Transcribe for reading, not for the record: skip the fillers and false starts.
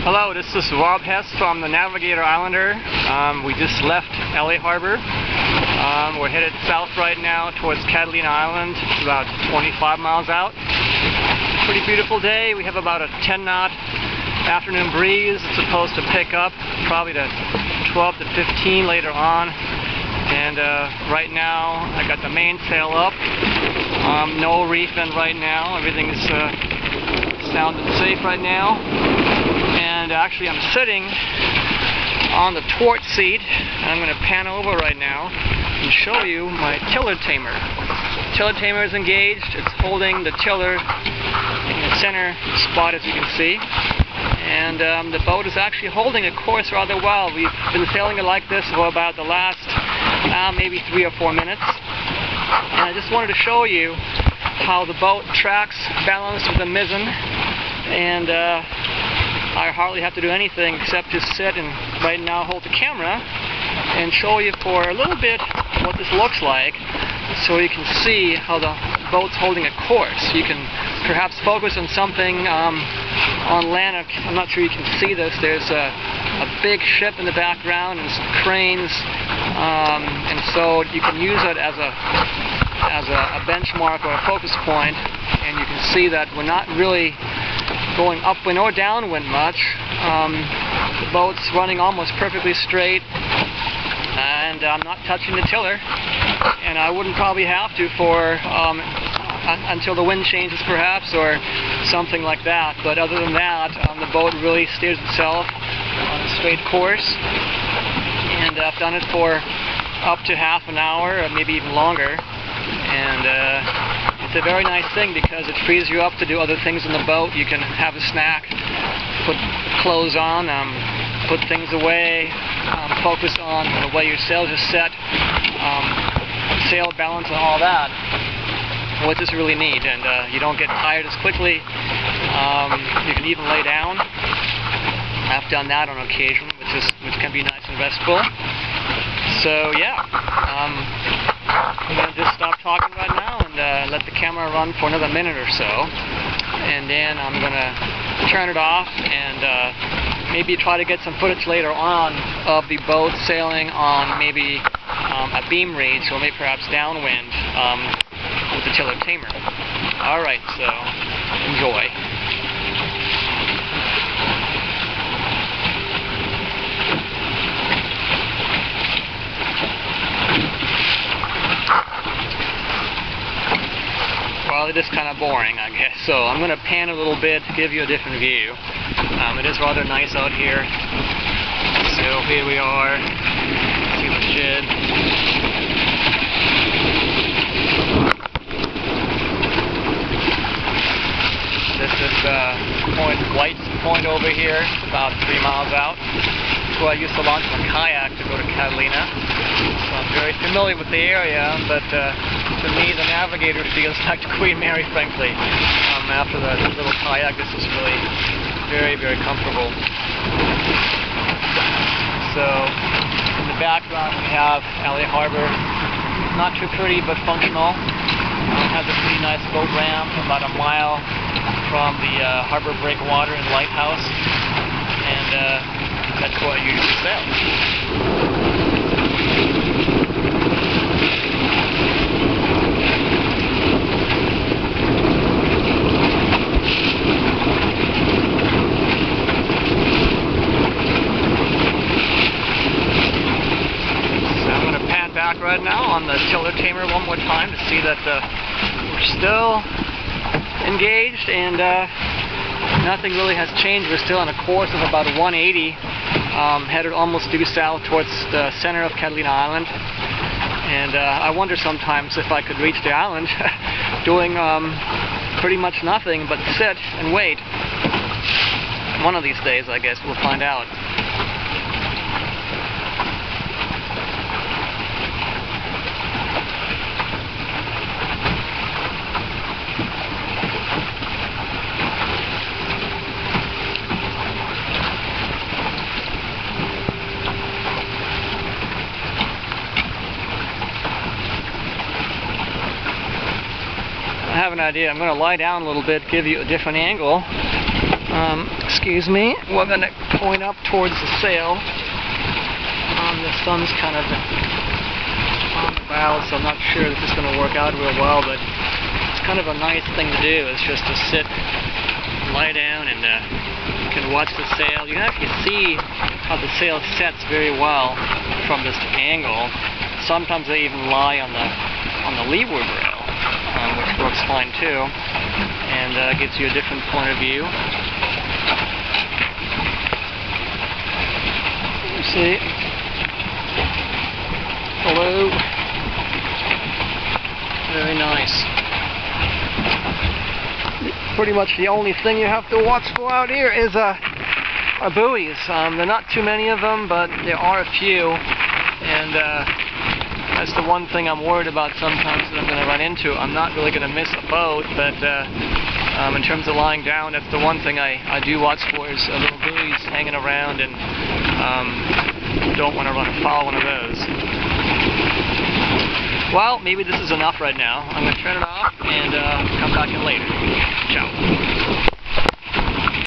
Hello, this is Rob Hess from the Navigator Islander. We just left LA Harbor. We're headed south right now towards Catalina Island. It's about 25 miles out. It's a pretty beautiful day. We have about a 10-knot afternoon breeze. It's supposed to pick up probably to 12 to 15 later on. And right now I got the mainsail up. No reef in right now. Everything is sound and safe right now. And actually I'm sitting on the thwart seat, and I'm going to pan over right now and show you my tiller tamer. The tiller tamer is engaged. It's holding the tiller in the center spot, as you can see. And the boat is actually holding a course rather well. We've been sailing it like this for about the last maybe 3 or 4 minutes. And I just wanted to show you how the boat tracks balanced with the mizzen. And I hardly have to do anything except just sit and right now hold the camera and show you for a little bit what this looks like, so you can see how the boat's holding a course. You can perhaps focus on something on land. I'm not sure you can see this. There's a big ship in the background and some cranes, and so you can use it as a benchmark or a focus point, and you can see that we're not really going upwind or downwind much. The boat's running almost perfectly straight, and I'm not touching the tiller, and I wouldn't probably have to for until the wind changes perhaps, or something like that. But other than that, the boat really steers itself on a straight course, and I've done it for up to half an hour or maybe even longer. And it's a very nice thing because it frees you up to do other things in the boat. You can have a snack, put clothes on, put things away, focus on the way your sails are set, sail balance and all that, which is really neat. And you don't get tired as quickly. You can even lay down. I've done that on occasion, which can be nice and restful. So yeah, I'm going to just stop talking right now and let the camera run for another minute or so, and then I'm going to turn it off and maybe try to get some footage later on of the boat sailing on maybe a beam reach or maybe perhaps downwind with the tiller tamer. Alright, so enjoy. Well, it is kind of boring, I guess, so I'm going to pan a little bit to give you a different view. It is rather nice out here. So here we are. See the shed. This is White's Point over here. It's about 3 miles out. That's where I used to launch my kayak to go to Catalina. So I'm very familiar with the area, but to me, the Navigator feels like the Queen Mary, frankly. After the little kayak, this is really very, very comfortable. So, in the background we have LA Harbor. Not too pretty, but functional. It has a pretty nice boat ramp about a mile from the harbor breakwater and lighthouse. And that's where I usually sail. Right now on the tiller tamer one more time to see that we're still engaged, and nothing really has changed. We're still on a course of about 180, headed almost due south towards the center of Catalina Island. And I wonder sometimes if I could reach the island doing pretty much nothing but sit and wait. One of these days, I guess, we'll find out. I have an idea. I'm going to lie down a little bit, give you a different angle. Excuse me, we're going to point up towards the sail. The sun's kind of on the bow, so I'm not sure this is going to work out real well, but it's kind of a nice thing to do, is just to sit, lie down, and you can watch the sail. You can actually see how the sail sets very well from this angle. Sometimes they even lie on the leeward rail, which works fine too, and gives you a different point of view. You see? Hello. Very nice. Pretty much the only thing you have to watch for out here is are buoys. There are not too many of them, but there are a few, and that's the one thing I'm worried about sometimes that I'm going to run into. I'm not really going to miss a boat, but in terms of lying down, that's the one thing I do watch for, is little buoys hanging around, and don't want to run afoul of one of those. Well, maybe this is enough right now. I'm going to turn it off and come back in later. Ciao.